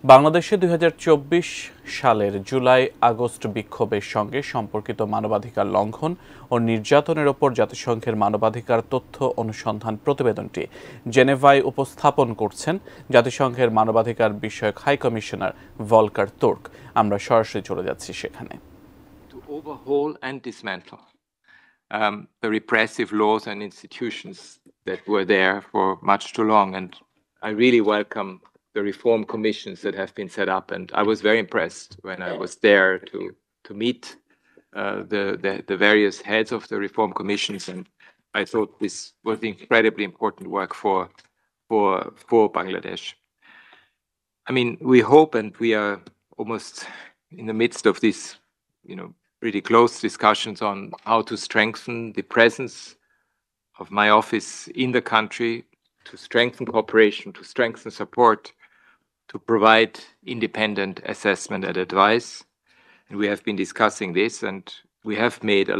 বাংলাদেশে ২০২৪ সালের July August বিক্ষোভের সঙ্গে সম্পর্কিত মানবাধিকার লঙ্ঘন ও নির্যাতনের ওপর জাতিসংঘের মানবাধিকার তথ্য অনুসন্ধান প্রতিবেদনটি জেনেভায় উপস্থাপন করছেন জাতিসংঘের মানবাধিকার বিষয়ক হাই কমিশনার ভলকার তুর্ক। আমরা সরাসরি চলে যাচ্ছি সেখানে। To overhaul and dismantle the repressive laws and institutions that were there for much too long, and I really welcome the reform commissions that have been set up, and I was very impressed when I was there to meet the various heads of the reform commissions, and I thought this was incredibly important work for Bangladesh. I mean, we hope, and we are almost in the midst of this, pretty close discussions on how to strengthen the presence of my office in the country, to strengthen cooperation, to strengthen support, to provide independent assessment and advice. And we have been discussing this, and we have made a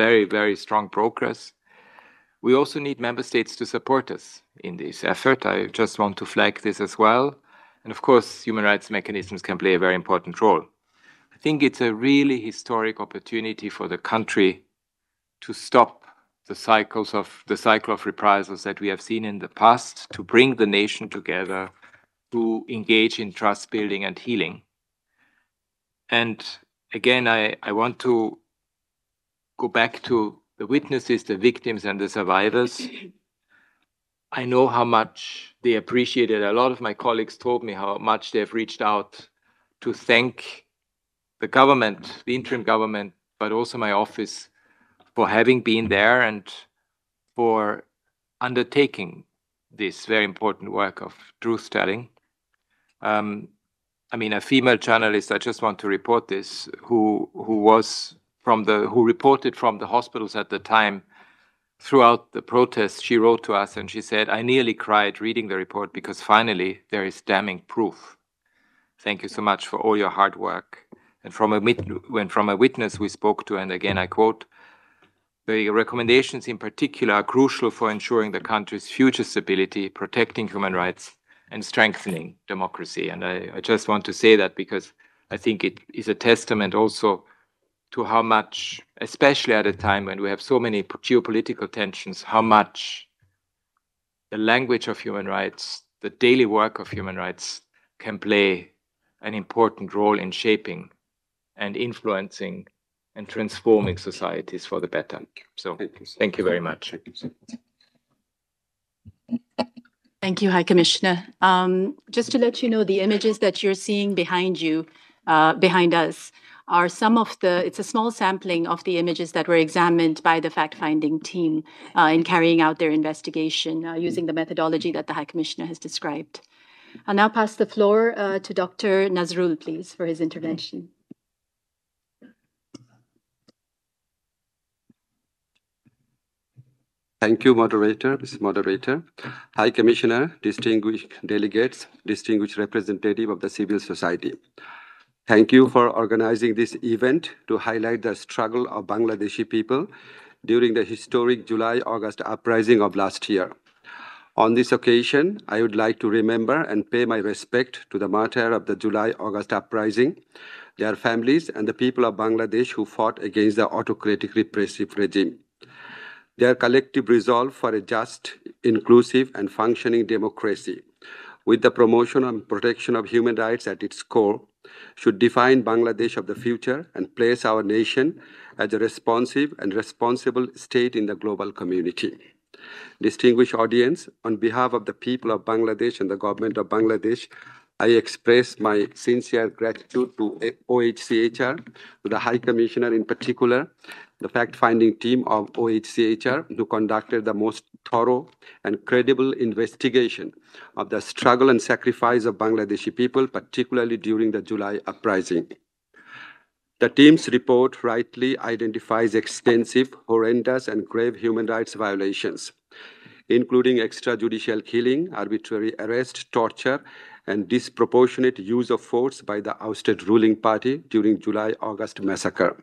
very, very strong progress. We also need member states to support us in this effort. I just want to flag this as well. And of course, human rights mechanisms can play a very important role. I think it's a really historic opportunity for the country to stop the cycle of reprisals that we have seen in the past, to bring the nation together, to engage in trust building and healing. And again, I want to go back to the witnesses, the victims, and the survivors. I know how much they appreciated. A lot of my colleagues told me how much they've reached out to thank the government, the interim government, but also my office for having been there and for undertaking this very important work of truth telling. I mean, a female journalist, I just want to report this, who reported from the hospitals at the time. Throughout the protests, she wrote to us and she said, "I nearly cried reading the report because finally there is damning proof. Thank you so much for all your hard work." And from a witness we spoke to, and again I quote, "The recommendations in particular are crucial for ensuring the country's future stability, protecting human rights, and strengthening democracy." And I just want to say that because I think it is a testament also to how much, especially at a time when we have so many geopolitical tensions, how much the language of human rights, the daily work of human rights can play an important role in shaping and influencing and transforming societies for the better. So thank you very much. Thank you, High Commissioner. Just to let you know, the images that you're seeing behind you, behind us, are it's a small sampling of the images that were examined by the fact-finding team in carrying out their investigation using the methodology that the High Commissioner has described. I'll now pass the floor to Dr. Nazrul, please, for his intervention. Thank you, Mr. Moderator. High Commissioner, distinguished delegates, distinguished representative of the civil society. Thank you for organizing this event to highlight the struggle of Bangladeshi people during the historic July-August uprising of last year. On this occasion, I would like to remember and pay my respect to the martyrs of the July-August uprising, their families, and the people of Bangladesh who fought against the autocratic repressive regime. Their collective resolve for a just, inclusive, and functioning democracy, with the promotion and protection of human rights at its core, should define Bangladesh of the future and place our nation as a responsive and responsible state in the global community. Distinguished audience, on behalf of the people of Bangladesh and the government of Bangladesh, I express my sincere gratitude to OHCHR, to the High Commissioner in particular, the fact-finding team of OHCHR, who conducted the most thorough and credible investigation of the struggle and sacrifice of Bangladeshi people, particularly during the July uprising. The team's report rightly identifies extensive, horrendous, and grave human rights violations, including extrajudicial killing, arbitrary arrest, torture, and disproportionate use of force by the ousted ruling party during July-August massacre.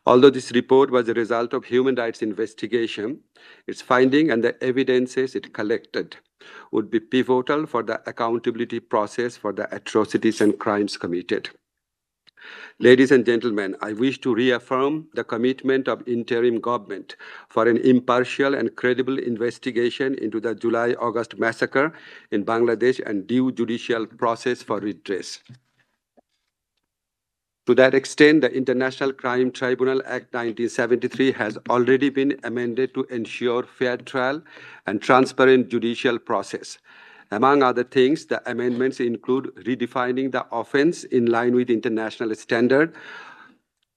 Although this report was a result of human rights investigation, its finding and the evidences it collected would be pivotal for the accountability process for the atrocities and crimes committed. Ladies and gentlemen, I wish to reaffirm the commitment of interim government for an impartial and credible investigation into the July-August massacre in Bangladesh and due judicial process for redress. To that extent, the International Crime Tribunal Act 1973 has already been amended to ensure fair trial and transparent judicial process. Among other things, the amendments include redefining the offense in line with international standard,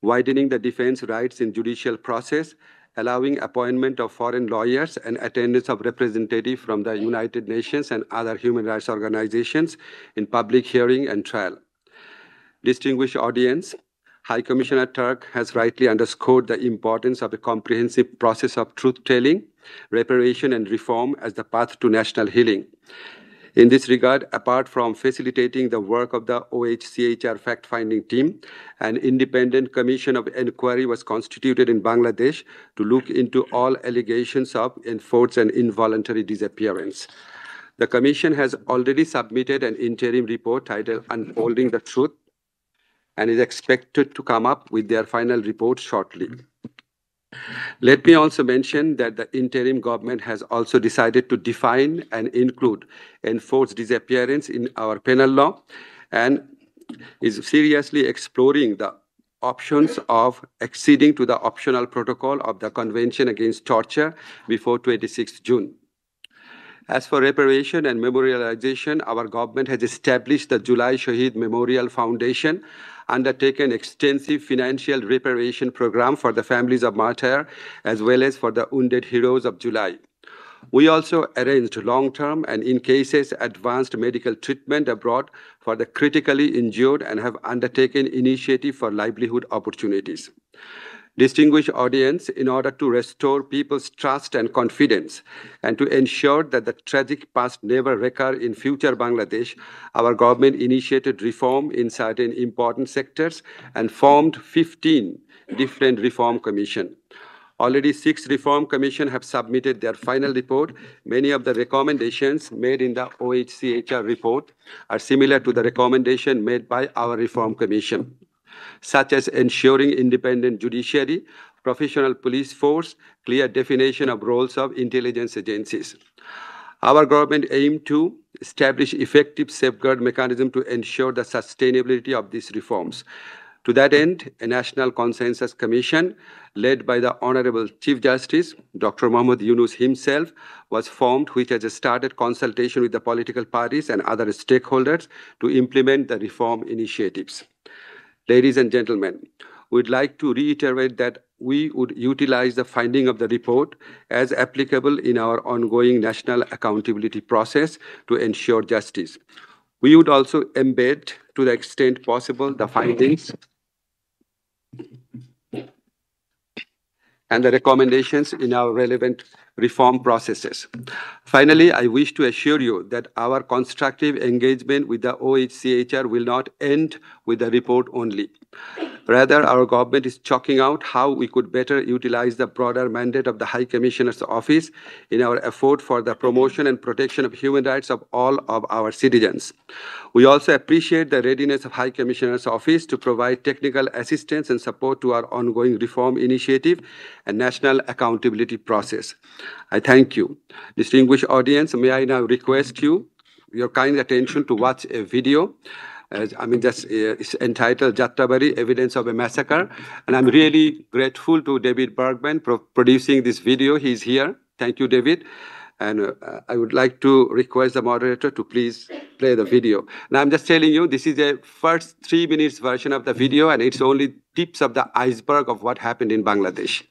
widening the defense rights in judicial process, allowing appointment of foreign lawyers and attendance of representatives from the United Nations and other human rights organizations in public hearing and trial. Distinguished audience, High Commissioner Turk has rightly underscored the importance of a comprehensive process of truth-telling, reparation, and reform as the path to national healing. In this regard, apart from facilitating the work of the OHCHR fact-finding team, an independent commission of inquiry was constituted in Bangladesh to look into all allegations of enforced and involuntary disappearance. The commission has already submitted an interim report titled Unfolding the Truth and is expected to come up with their final report shortly. Let me also mention that the interim government has also decided to define and include enforced disappearance in our penal law and is seriously exploring the options of acceding to the optional protocol of the Convention Against Torture before 26 June. As for reparation and memorialization, our government has established the July Shaheed Memorial Foundation, undertaken extensive financial reparation program for the families of martyrs as well as for the wounded heroes of July. We also arranged long-term and, in cases, advanced medical treatment abroad for the critically injured and have undertaken initiative for livelihood opportunities. Distinguished audience, in order to restore people's trust and confidence and to ensure that the tragic past never recur in future Bangladesh, our government initiated reform in certain important sectors and formed 15 different reform commissions. Already 6 reform commissions have submitted their final report. Many of the recommendations made in the OHCHR report are similar to the recommendation made by our reform commission, such as ensuring independent judiciary, professional police force, clear definition of roles of intelligence agencies. Our government aimed to establish effective safeguard mechanism to ensure the sustainability of these reforms. To that end, a National Consensus Commission, led by the Honorable Chief Justice, Dr. Muhammad Yunus himself, was formed, which has started consultation with the political parties and other stakeholders to implement the reform initiatives. Ladies and gentlemen, we'd like to reiterate that we would utilize the finding of the report as applicable in our ongoing national accountability process to ensure justice. We would also embed, to the extent possible, the findings and the recommendations in our relevant reform processes. Finally, I wish to assure you that our constructive engagement with the OHCHR will not end with the report only. Rather, our government is chalking out how we could better utilize the broader mandate of the High Commissioner's Office in our effort for the promotion and protection of human rights of all of our citizens. We also appreciate the readiness of High Commissioner's Office to provide technical assistance and support to our ongoing reform initiative and national accountability process. I thank you. Distinguished audience, may I now request your kind attention to watch a video. It's entitled Jatrabari, Evidence of a Massacre. And I'm really grateful to David Bergman for producing this video. He's here. Thank you, David. And I would like to request the moderator to please play the video. Now, I'm just telling you, this is a first 3 minutes version of the video, and it's only tips of the iceberg of what happened in Bangladesh.